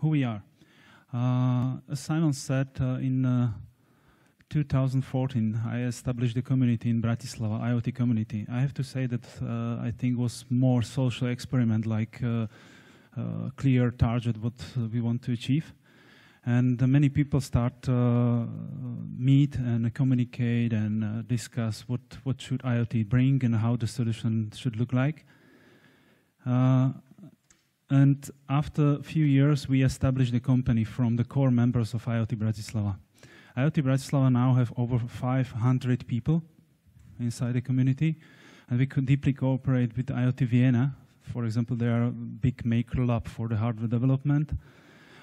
who we are. As Simon said, in 2014, I established a community in Bratislava, IoT community. I have to say that I think was more social experiment, like clear target what we want to achieve. And many people start meet and communicate and discuss what should IoT bring and how the solution should look like. And after a few years, we established a company from the core members of IoT Bratislava. IoT Bratislava now have over 500 people inside the community, and we could deeply cooperate with IoT Vienna. For example, they are a big maker lab for the hardware development.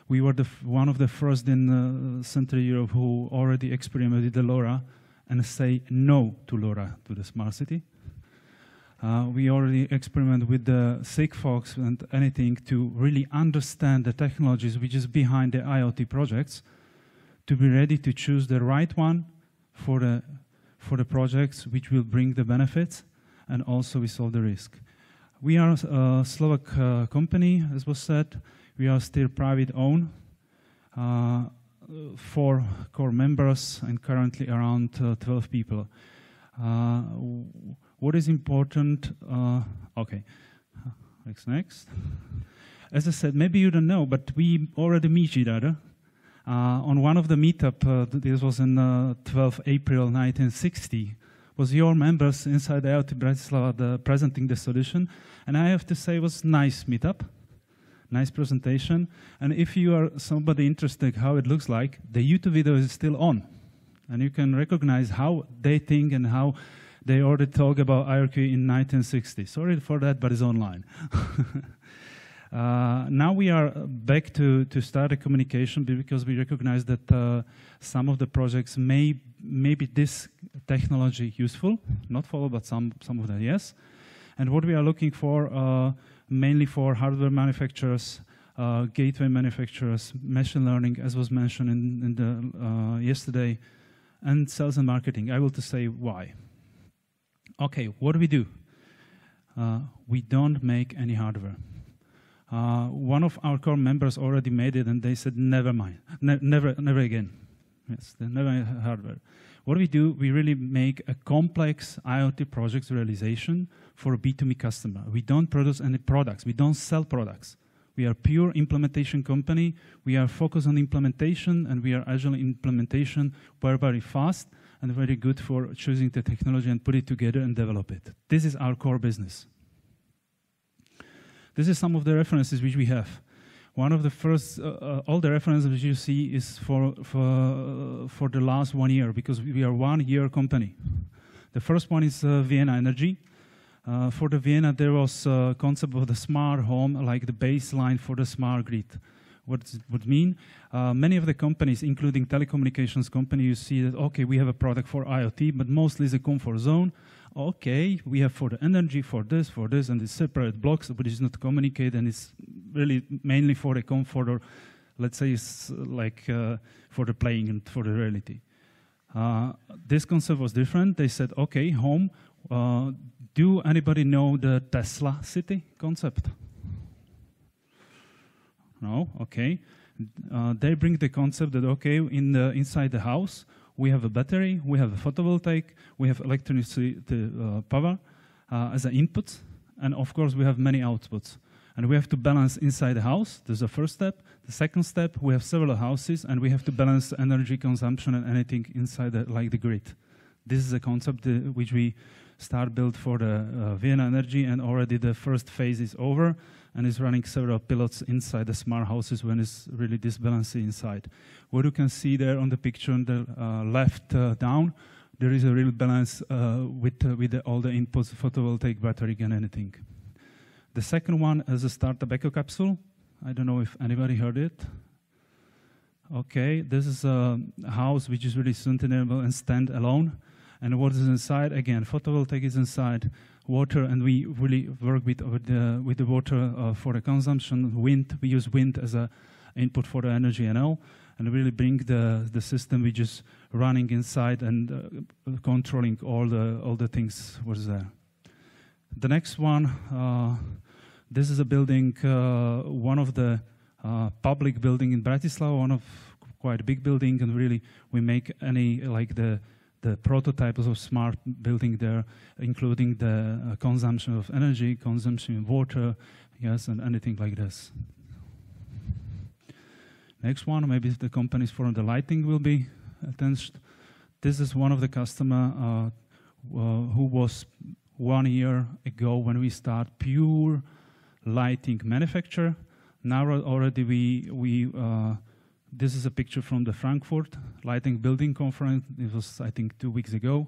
We were one of the first in Central Europe who already experimented with the LoRa and say no to LoRa, to the smart city. We already experiment with the Sigfox and anything to really understand the technologies which is behind the IoT projects, to be ready to choose the right one for the projects which will bring the benefits and also we solve the risk. We are a Slovak company, as was said. We are still private owned, 4 core members and currently around 12 people. What is important, okay, next. As I said, maybe you don't know, but we already meet each other. On one of the meetup, this was in 12 April 1960, was your members inside IoT Bratislava presenting the solution. And I have to say it was nice meetup, nice presentation. And if you are somebody interested how it looks like, the YouTube video is still on. And you can recognize how they think and how they already talk about IRQ in 1960. Sorry for that, but it's online. Now we are back to start a communication because we recognize that some of the projects may be this technology useful, not follow, but some of them, yes. And what we are looking for, mainly for hardware manufacturers, gateway manufacturers, machine learning, as was mentioned in the yesterday, and sales and marketing. I will to say why. Okay, what do? We don't make any hardware. One of our core members already made it, and they said, never mind, never again. Yes, never hardware. What do? We really make a complex IoT projects realization for a B2B customer. We don't produce any products. We don't sell products. We are a pure implementation company. We are focused on implementation, and we are agile implementation, very fast and very good for choosing the technology and put it together and develop it. This is our core business. This is some of the references which we have. One of the first, all the references which you see is for the last 1 year, because we are 1 year company. The first one is Vienna Energy. For the Vienna, there was a concept of the smart home, like the baseline for the smart grid. What does it mean? Many of the companies, including telecommunications company, you see that, okay, we have a product for IoT, but mostly it's a comfort zone. Okay, we have for the energy, for this, and it's separate blocks, but it's not communicated, and it's really mainly for the comfort, or let's say it's like for the playing and for the reality. This concept was different. They said, okay, home. Do anybody know the Tesla city concept? No? Okay. They bring the concept that, okay, inside the house, we have a battery, we have a photovoltaic, we have electricity power as an input, and of course we have many outputs. And we have to balance inside the house. This is the first step. The second step, we have several houses, and we have to balance energy consumption and anything inside like the grid. This is a concept which we start build for the Vienna Energy, and already the first phase is over, and is running several pilots inside the smart houses when it's really disbalanced inside. What you can see there on the picture on the left down, there is a real balance with all the inputs, photovoltaic, battery, and anything. The second one is a startup eco capsule. I don't know if anybody heard it. Okay, this is a house which is really sustainable and stand alone. And what is inside? Again, photovoltaic is inside, water, and we really work with the water for the consumption. Wind, we use wind as an input for the energy and all, and really bring the system which is running inside and controlling all the things was there. The next one, this is a building, one of the public building in Bratislava, one of quite a big building, and really we make any like the prototypes of smart building there, including the consumption of energy, consumption of water, yes, and anything like this. Next one, maybe the companies for the lighting will be attached. This is one of the customer who was 1 year ago when we start pure lighting manufacture. Now already this is a picture from the Frankfurt Lighting Building Conference. It was, I think, 2 weeks ago,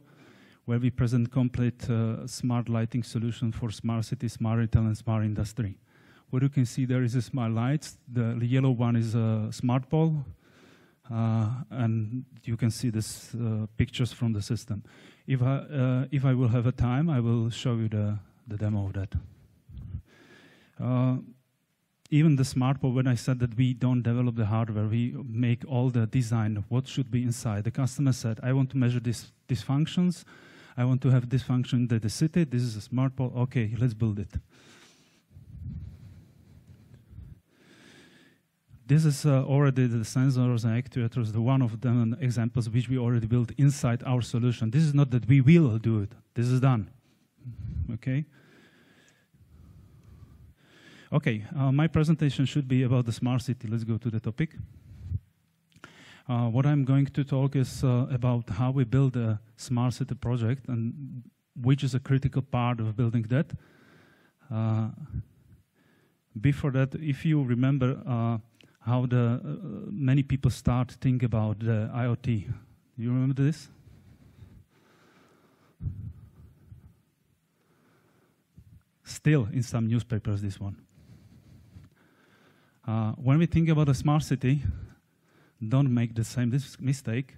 where we present complete smart lighting solution for smart city, smart retail, and smart industry. What you can see there is a smart lights. The yellow one is a smart pole, and you can see this pictures from the system. If I will have a time, I will show you the demo of that. Even the smart pole, when I said that we don't develop the hardware, we make all the design of what should be inside. The customer said, I want to measure these functions. I want to have this function in the city. This is a smart pole. Okay, let's build it. This is already the sensors and actuators, the one of them examples which we already built inside our solution. This is not that we will do it. This is done. Okay? Okay, my presentation should be about the smart city. Let's go to the topic. What I'm going to talk is about how we build a smart city project and which is a critical part of building that. Before that, if you remember how many people start think about the IoT. You remember this? Still in some newspapers, this one. When we think about a smart city, don't make the same mistake.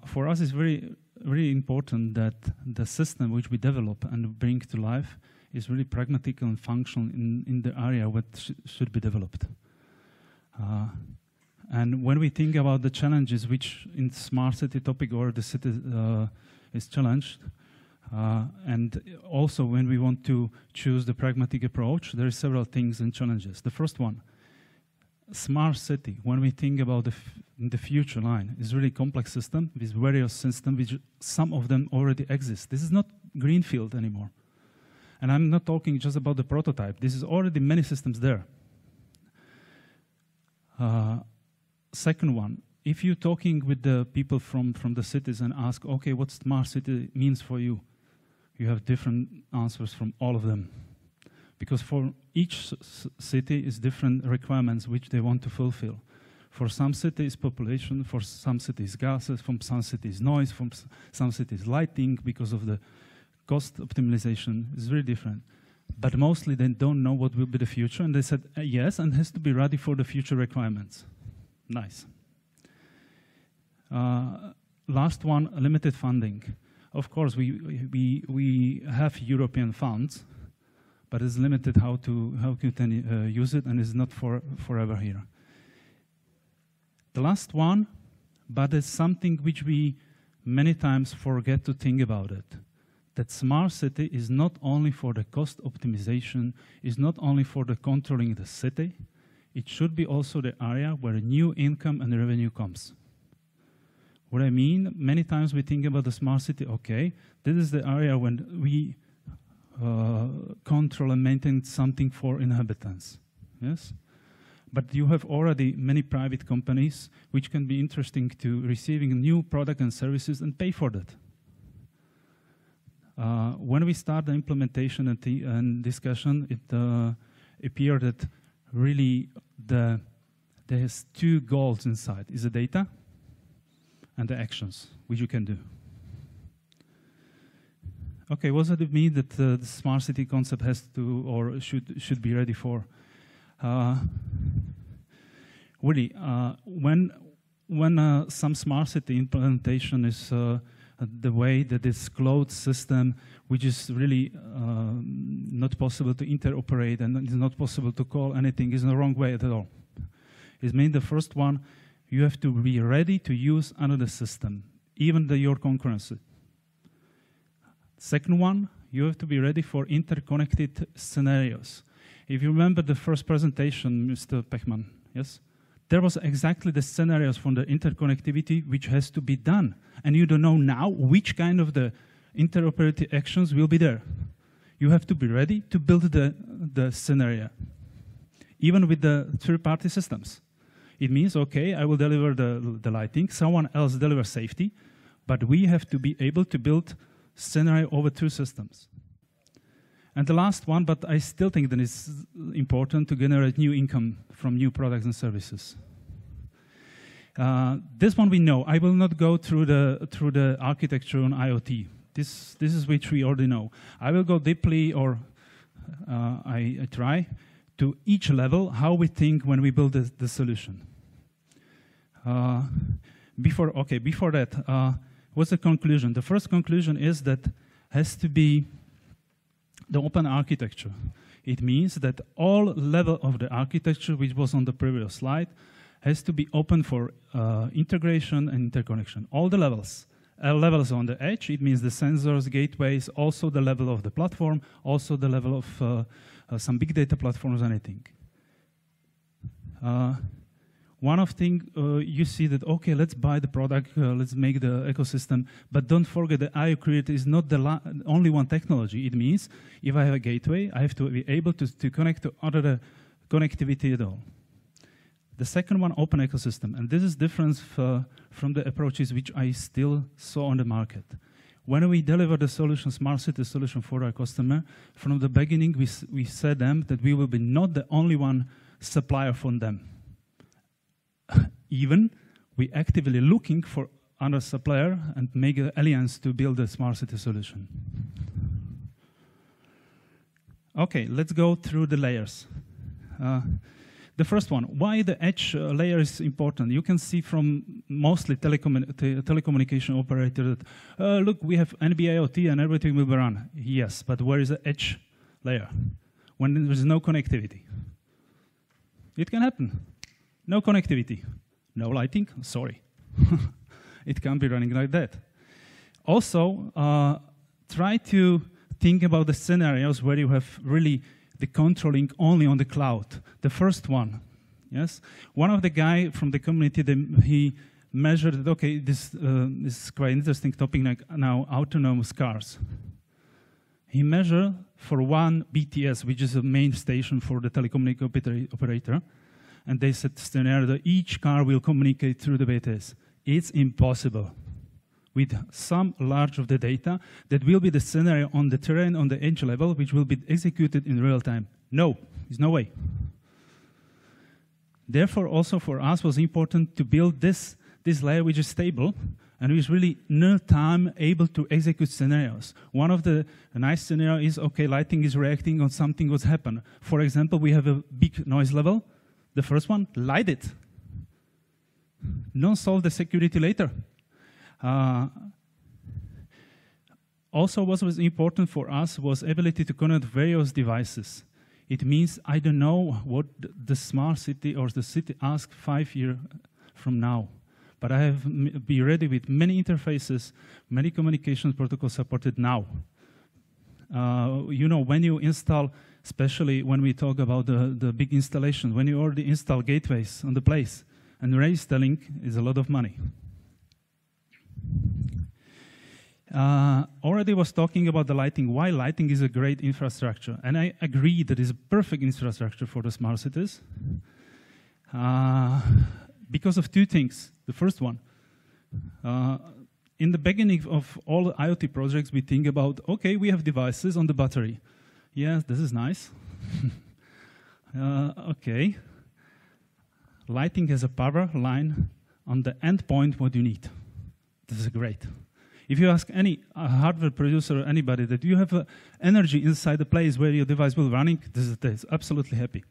For us, it's very important that the system which we develop and bring to life is really pragmatic and functional in the area what should be developed. And when we think about the challenges which in smart city topic or the city is challenged, and also when we want to choose the pragmatic approach, there are several things and challenges. The first one, smart city, when we think about the future line, is really complex system with various systems, which some of them already exist. This is not greenfield anymore. And I'm not talking just about the prototype. This is already many systems there. Second one, if you're talking with the people from the cities and ask, okay, what smart city means for you? You have different answers from all of them. Because for each city is different requirements which they want to fulfill. For some cities, population, for some cities, gases, from some cities, noise, from some cities, lighting, because of the cost optimization is very different. But mostly they don't know what will be the future, and they said yes, and has to be ready for the future requirements. Nice. Last one, limited funding. Of course, we have European funds, but it's limited how you can use it, and it's not forever here. The last one, but it's something which we many times forget to think about it. That smart city is not only for the cost optimization, is not only for the controlling the city, it should be also the area where new income and revenue comes. What I mean, many times we think about the smart city, okay, this is the area when we control and maintain something for inhabitants, yes? But you have already many private companies which can be interesting to receiving new product and services and pay for that. When we start the implementation and discussion, it appeared that really there's two goals inside, is the data and the actions which you can do. Okay, what does it mean that the smart city concept has to or should be ready for? Really, when some smart city implementation is the way that this cloud system, which is really not possible to interoperate and it's not possible to call anything, is in the wrong way at all. It means the first one, you have to be ready to use another system, even your concurrency. Second one, you have to be ready for interconnected scenarios. If you remember the first presentation, Mr. Pechman, yes? There was exactly the scenarios from the interconnectivity which has to be done. And you don't know now which kind of the interoperability actions will be there. You have to be ready to build the scenario, even with the third-party systems. It means, okay, I will deliver the lighting, someone else delivers safety, but we have to be able to build scenario over two systems. And the last one, but I still think that it's important to generate new income from new products and services. This one we know. I will not go through the architecture on IoT. This is which we already know. I will go deeply, or I try, to each level, how we think when we build the solution. Before that, what's the conclusion? The first conclusion is that has to be the open architecture. It means that all level of the architecture, which was on the previous slide, has to be open for integration and interconnection. All the levels. Levels on the edge, it means the sensors, gateways, also the level of the platform, also the level of some big data platforms, anything. One of things, you see that, okay, let's buy the product, let's make the ecosystem, but don't forget that IQRF is not the only one technology. It means if I have a gateway, I have to be able to connect to other connectivity at all. The second one, open ecosystem, and this is different from the approaches which I still saw on the market. When we deliver the solution, smart city solution for our customer, from the beginning we said them that we will be not the only one supplier from them. Even we actively looking for other supplier and make an alliance to build a smart city solution. Okay, let's go through the layers. The first one, why the edge layer is important. You can see from mostly telecommunication operator that, look, we have NB-IoT and everything will be run. Yes, but where is the edge layer? When there is no connectivity. It can happen. No connectivity, no lighting, sorry. It can't be running like that. Also, try to think about the scenarios where you have really the controlling only on the cloud. The first one, yes? One of the guy from the community, he measured that, okay, this is quite interesting topic like now, autonomous cars. He measured for one BTS, which is a main station for the telecommunication operator, and they said scenario that each car will communicate through the BTS. It's impossible. With some large of the data, that will be the scenario on the terrain, on the edge level, which will be executed in real time. No, there's no way. Therefore, also for us was important to build this layer which is stable and which is really real time able to execute scenarios. One of the nice scenario is, okay, lighting is reacting on something what's happened. For example, we have a big noise level. The first one, light it. Don't solve the security later. Also, what was important for us was ability to connect various devices. It means I don't know what the smart city or the city asks 5 years from now, but I have to be ready with many interfaces, many communication protocols supported now. You know, when you install, especially when we talk about the big installation, when you already install gateways on the place, and reinstalling is a lot of money. Already was talking about the lighting, why lighting is a great infrastructure. And I agree that it's a perfect infrastructure for the smart cities. Because of two things. The first one, in the beginning of all the IoT projects, we think about, okay, we have devices on the battery. Yes, this is nice. Okay. Lighting has a power line on the endpoint, what you need. This is great. If you ask any hardware producer or anybody that you have energy inside the place where your device will running, this is absolutely happy.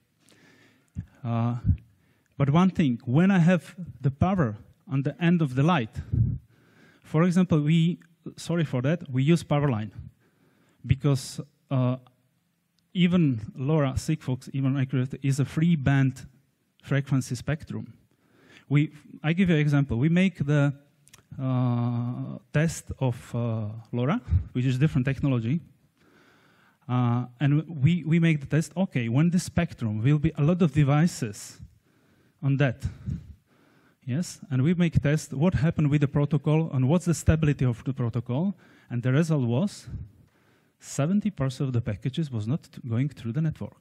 But one thing, when I have the power on the end of the light, for example, we use power line because even LoRa, Sigfox, even IQRF is a free band frequency spectrum. I give you an example. We make the test of LoRa, which is different technology. And we make the test, okay, when the spectrum will be a lot of devices on that. Yes, and we make test what happened with the protocol and what's the stability of the protocol. And the result was 70% of the packages was not going through the network.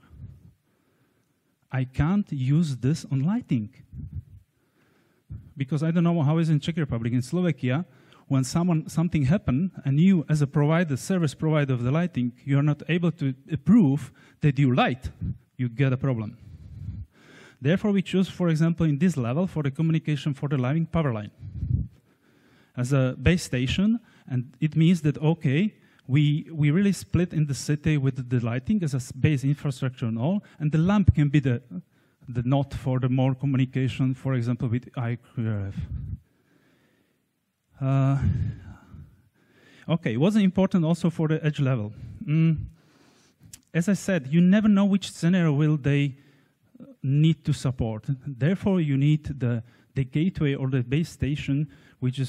I can't use this on lighting. Because I don't know how it is in Czech Republic. In Slovakia, when something happened and you, as a provider, service provider of the lighting, you are not able to prove that you light, you get a problem. Therefore, we choose, for example, in this level for the communication for the lighting power line as a base station, and it means that, okay, we really split in the city with the lighting as a base infrastructure and all, and the lamp can be the node for the more communication, for example, with IQRF. Okay, what's important also for the edge level? As I said, you never know which scenario will they need to support. Therefore, you need the gateway or the base station, which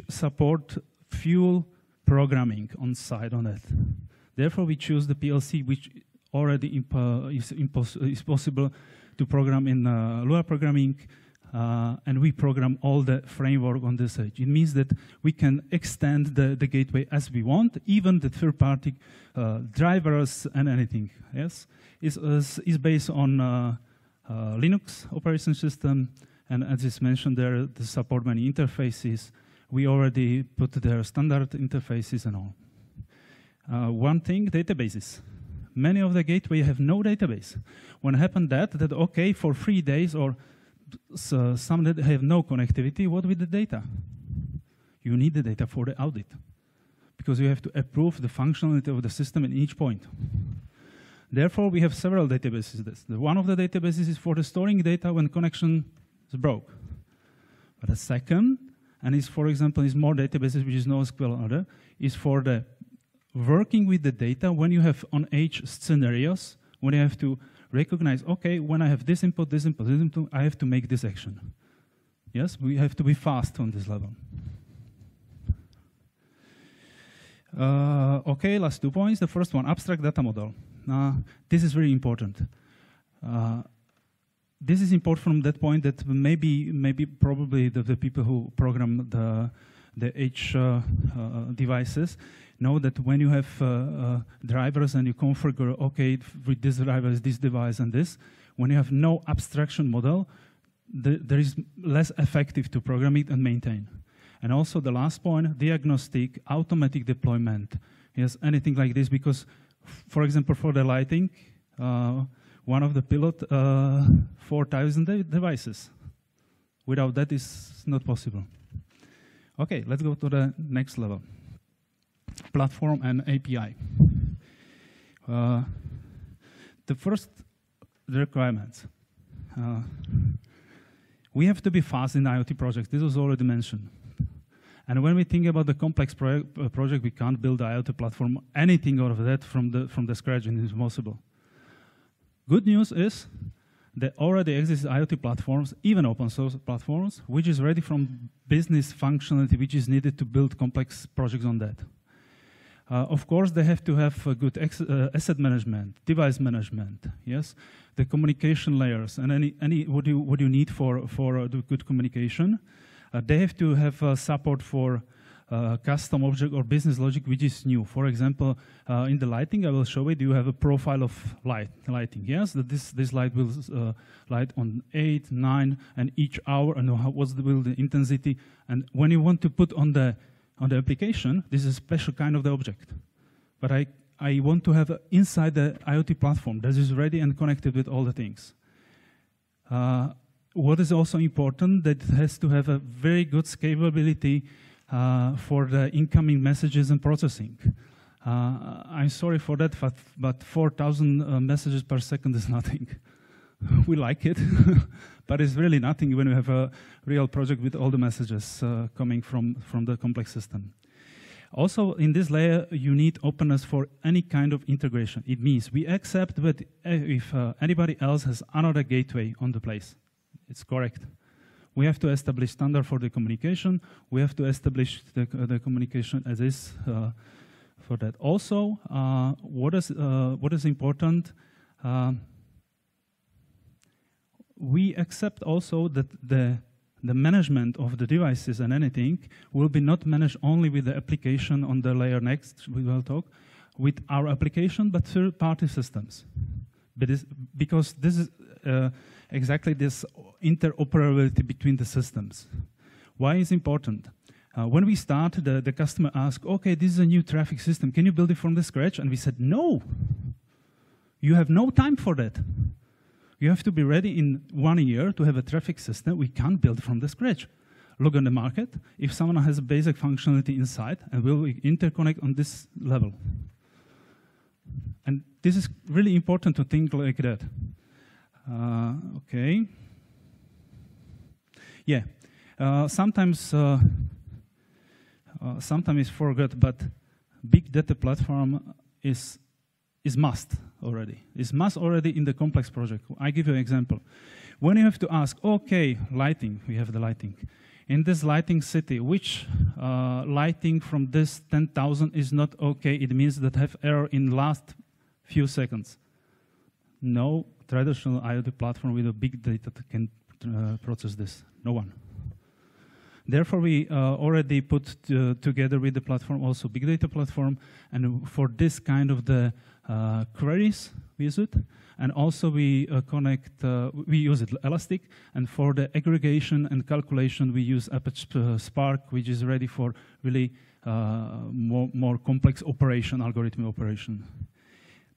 support fuel programming on site on it. Therefore, we choose the PLC, which already is possible to program in Lua programming, and we program all the framework on this edge. It means that we can extend the gateway as we want, even the third-party drivers and anything. Yes, is based on Linux operating system, and as is mentioned there, the support many interfaces. We already put their standard interfaces and all. One thing, databases. Many of the gateway have no database. When happened that okay, for 3 days or some that have no connectivity, what with the data? You need the data for the audit, because you have to approve the functionality of the system at each point. Therefore, we have several databases. One of the databases is for the storing data when connection is broke. But the second, and is, for example, is more databases, which is NoSQL or other, is for the working with the data when you have on edge scenarios, when you have to recognize, okay, when I have this input, this input, this input, I have to make this action. Yes, we have to be fast on this level. Okay, last 2 points. The first one, abstract data model. This is very important. This is important from that point that probably the people who program the edge devices know that when you have drivers and you configure, okay, with this driver, this device and this, when you have no abstraction model, there is less effective to program it and maintain. And also the last point, diagnostic, automatic deployment. Yes, anything like this, because, for example, for the lighting, one of the pilot, 4,000 devices. Without that, it's not possible. Okay, let's go to the next level. Platform and API. The first requirements. We have to be fast in IoT projects. This was already mentioned. And when we think about the complex project, we can't build the IoT platform, anything out of that from the scratch, and it's impossible. Good news is there already exist IoT platforms, even open source platforms, which is ready from business functionality, which is needed to build complex projects on that. Of course, they have to have a good asset management, device management, yes, the communication layers, and what you need for the good communication. They have to have support for custom object or business logic, which is new. For example, in the lighting, I will show it. You have a profile of lighting. Yes, that this light will light on 8, 9, and each hour, and what's the intensity. And when you want to put on the application, this is a special kind of the object. But I want to have inside the IoT platform that is ready and connected with all the things. What is also important, that it has to have a very good scalability for the incoming messages and processing. I'm sorry for that, but 4,000 messages per second is nothing. We like it, but it's really nothing when you have a real project with all the messages coming from the complex system. Also, in this layer, you need openness for any kind of integration. It means we accept that if anybody else has another gateway on the place, it's correct. We have to establish standard for the communication. We have to establish the communication as is for that. Also, what is important, we accept also that the management of the devices and anything will be not managed only with the application on the layer next, we will talk, with our application, but third-party systems. Because this is exactly this interoperability between the systems. Why is important? When we start, the customer asked, okay, this is a new traffic system. Can you build it from the scratch? And we said, no. You have no time for that. You have to be ready in 1 year to have a traffic system. We can't build from the scratch. Look on the market. If someone has a basic functionality inside, and will we interconnect on this level? And this is really important to think like that. Okay. Yeah. Sometimes it's forgot, but big data platform is must already. It's must already in the complex project. I give you an example. When you have to ask, okay, lighting, we have the lighting. In this lighting city, which lighting from this 10,000 is not okay? It means that have error in last few seconds. No traditional IoT platform with a big data can process this. No one. Therefore, we already put together with the platform also big data platform, and for this kind of the queries we use it, and also we we use it Elastic, and for the aggregation and calculation we use Apache Spark, which is ready for really more complex operation, algorithm operation.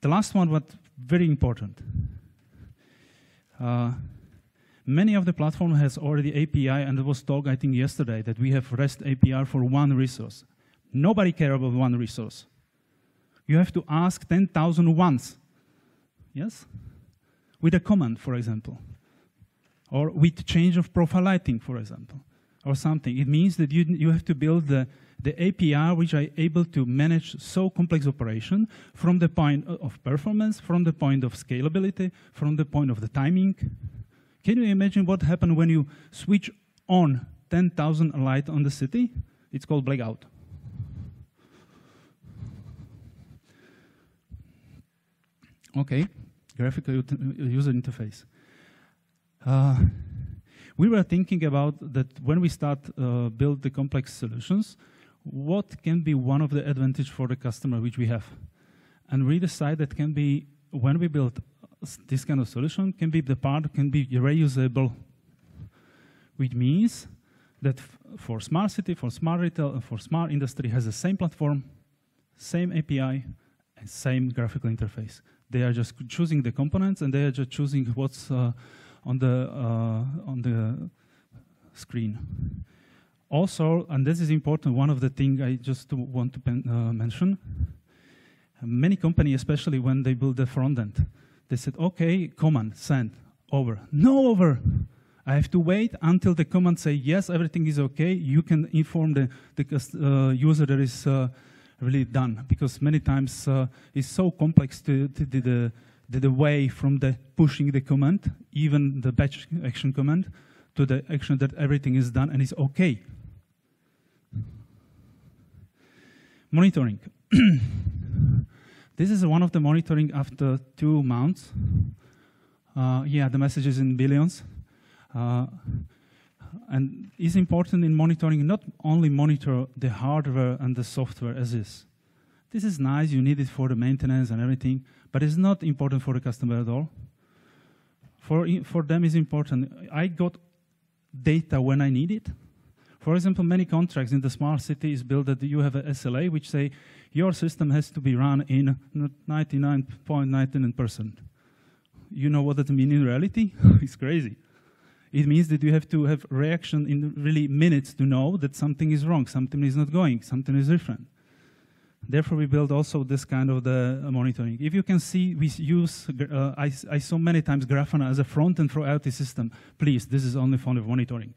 The last one, what very important. Many of the platform has already API, and it was talked, I think, yesterday, that we have REST API for one resource. Nobody cares about one resource. You have to ask 10,000 once, yes? With a command, for example. Or with change of profile lighting, for example, or something. It means that you have to build the API which are able to manage so complex operation from the point of performance, from the point of scalability, from the point of the timing. Can you imagine what happened when you switch on 10,000 light on the city? It's called blackout. Okay, graphical user interface. We were thinking about that when we start build the complex solutions, what can be one of the advantage for the customer which we have? And we decide that can be, when we build this kind of solution, can be the part can be reusable, which means that for smart city, for smart retail, and for smart industry has the same platform, same API, and same graphical interface. They are just choosing the components, and they are just choosing what's on the screen. Also, and this is important, one of the things I just want to mention, many companies, especially when they build the front end, they said, okay, command, send, over. No over. I have to wait until the command say, yes, everything is okay. You can inform the user that is really done. Because many times it's so complex to the way from the pushing the command, even the batch action command, to the action that everything is done and is okay. Monitoring. This is one of the monitoring after 2 months. Yeah, the message is in billions. And it's important in monitoring, not only monitor the hardware and the software as is. This is nice, you need it for the maintenance and everything, but it's not important for the customer at all. For them it's important. I got data when I need it. For example, many contracts in the smart city is built that you have a SLA which say your system has to be run in 99.99%. You know what that means in reality? It's crazy. It means that you have to have reaction in really minutes to know that something is wrong, something is not going, something is different. Therefore, we build also this kind of the monitoring. If you can see, we use, I saw many times Grafana as a front end for IoT system. Please, this is only for the monitoring.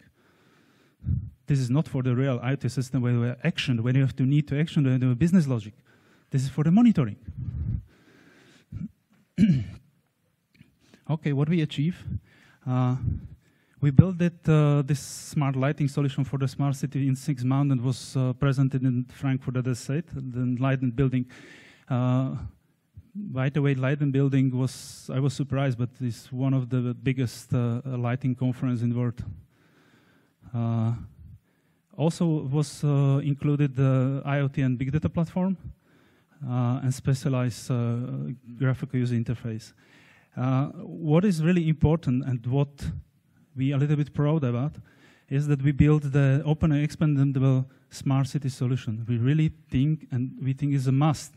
This is not for the real IoT system where we action, when you have to need to action the business logic. This is for the monitoring. Okay, what we achieve? We built this smart lighting solution for the smart city in 6 months and was presented in Frankfurt at the site, the Leiden building. By the way, Leiden building was, I was surprised, but it's one of the biggest lighting conference in the world. Also was included the IoT and big data platform and specialized graphical user interface. What is really important and what we are a little bit proud about is that we built the open and expandable smart city solution. We really think, and we think is a must,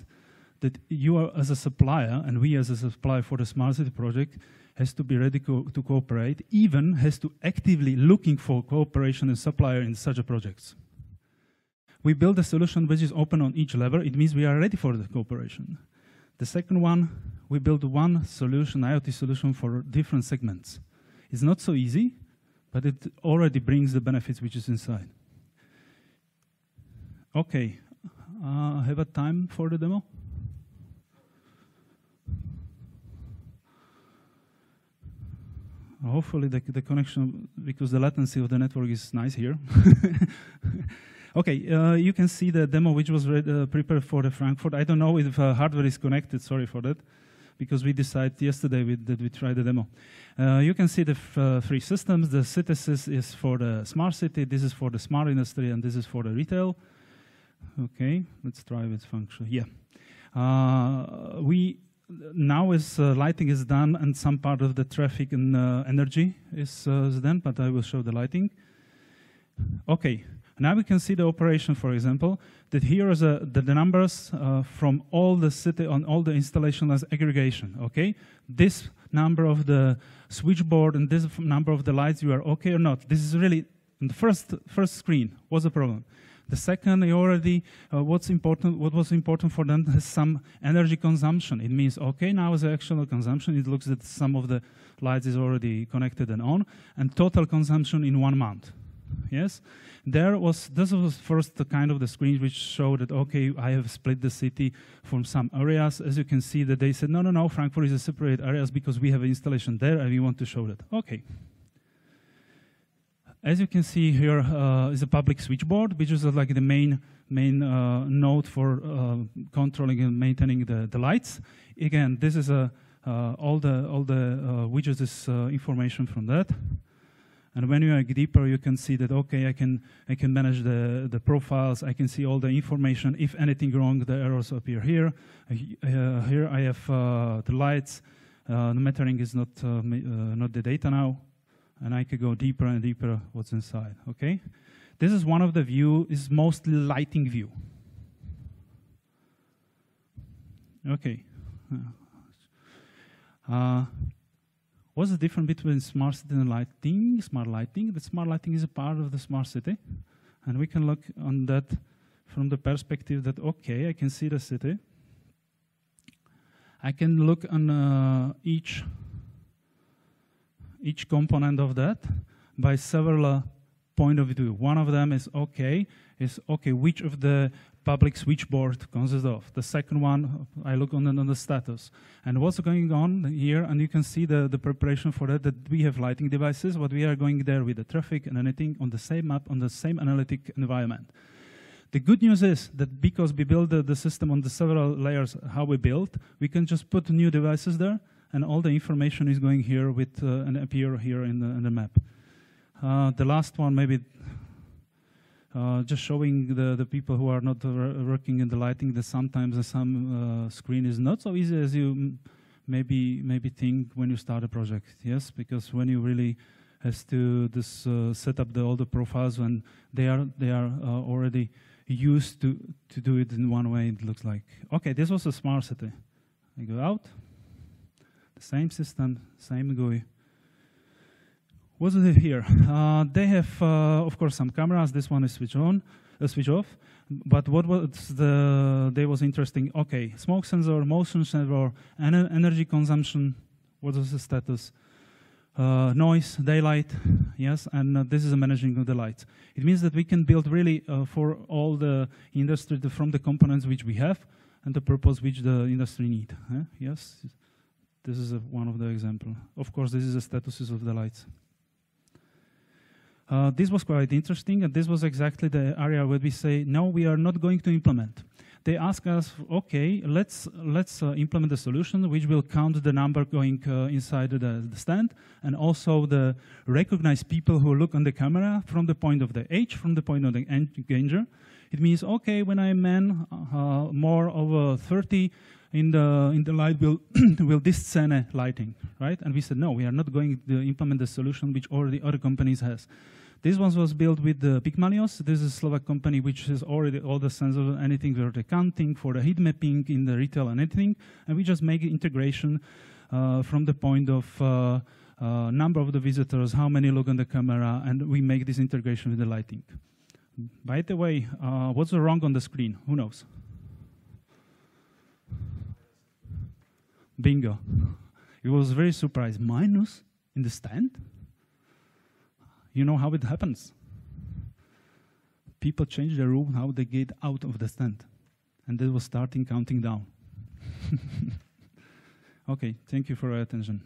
that you are as a supplier, and we as a supplier for the smart city project, has to be ready to cooperate, even has to actively looking for cooperation and supplier in such a projects. We build a solution which is open on each level. It means we are ready for the cooperation. The second one, we build one solution, IoT solution for different segments. It's not so easy, but it already brings the benefits which is inside. Okay, have a time for the demo? Hopefully the connection, because the latency of the network is nice here. Okay, you can see the demo which was prepared for the Frankfurt. I don't know if hardware is connected, sorry for that, because we decided yesterday that we try the demo. You can see the 3 systems. The CitySys is for the smart city, this is for the smart industry, and this is for the retail. Okay, let's try its function. Yeah. Now as lighting is done and some part of the traffic and energy is done, but I will show the lighting. Okay, now we can see the operation, for example, that here is the numbers from all the city on all the installation as aggregation, okay? This number of the switchboard and this number of the lights, you are okay or not? This is really, in the first screen, what's the problem? The second, you already, what was important for them is some energy consumption. It means, okay, now as actual consumption, it looks that some of the lights is already connected and on, and total consumption in 1 month. Yes, this was first the kind of the screen which showed that, okay, I have split the city from some areas. As you can see that they said, no, Frankfurt is a separate areas because we have an installation there and we want to show that. Okay. As you can see here is a public switchboard, which is like the main node for controlling and maintaining the lights. Again, this is all the widgets is information from that. And when you are deeper, you can see that, okay, I can manage the profiles. I can see all the information. If anything wrong, the errors appear here. Here I have the lights. The metering is not the data now. And I could go deeper and deeper what's inside, okay? This is one of the view, is mostly lighting view. Okay. What's the difference between smart city and lighting? Smart lighting, the smart lighting is a part of the smart city. And we can look on that from the perspective that, okay, I can see the city. I can look on each component of that by several point of view. One of them is okay, which of the public switchboard consists of. The second one, I look on the status. And what's going on here, and you can see the preparation for that we have lighting devices, but we are going there with the traffic and anything on the same map, on the same analytic environment. The good news is that because we build the system on the several layers, how we built, we can just put new devices there, and all the information is going here with and appear here in the map. The last one, maybe just showing the people who are not working in the lighting that sometimes some screen is not so easy as you maybe think when you start a project. Yes, because when you really has to set up all the profiles when they are already used to do it in one way, it looks like. Okay, this was a smart city. I go out. Same system, same GUI. What's it here? They have, of course, some cameras. This one is switch off. But what was interesting? Okay, smoke sensor, motion sensor, energy consumption. What was the status? Noise, daylight, yes, and this is a managing of the lights. It means that we can build really for all the industry from the components which we have and the purpose which the industry need. Yes. This is one of the examples. Of course, this is the statuses of the lights. This was quite interesting, and this was exactly the area where we say, no, we are not going to implement. They ask us, okay, let's implement a solution which will count the number going inside the stand, and also the recognize people who look on the camera from the point of the age, from the point of the engager. It means, okay, when I'm a man more over 30, in the light will this scene lighting, right? And we said, no, we are not going to implement the solution which already other companies has. This one was built with Pygmalios. This is a Slovak company which has already all the sensors, anything for the counting, for the heat mapping in the retail and anything. And we just make integration from the point of number of the visitors, how many look on the camera, and we make this integration with the lighting. By the way, what's wrong on the screen? Who knows? Bingo. It was very surprised. Minus in the stand? You know how it happens. People change their rule, how they get out of the stand. And they were starting counting down. Okay, thank you for your attention.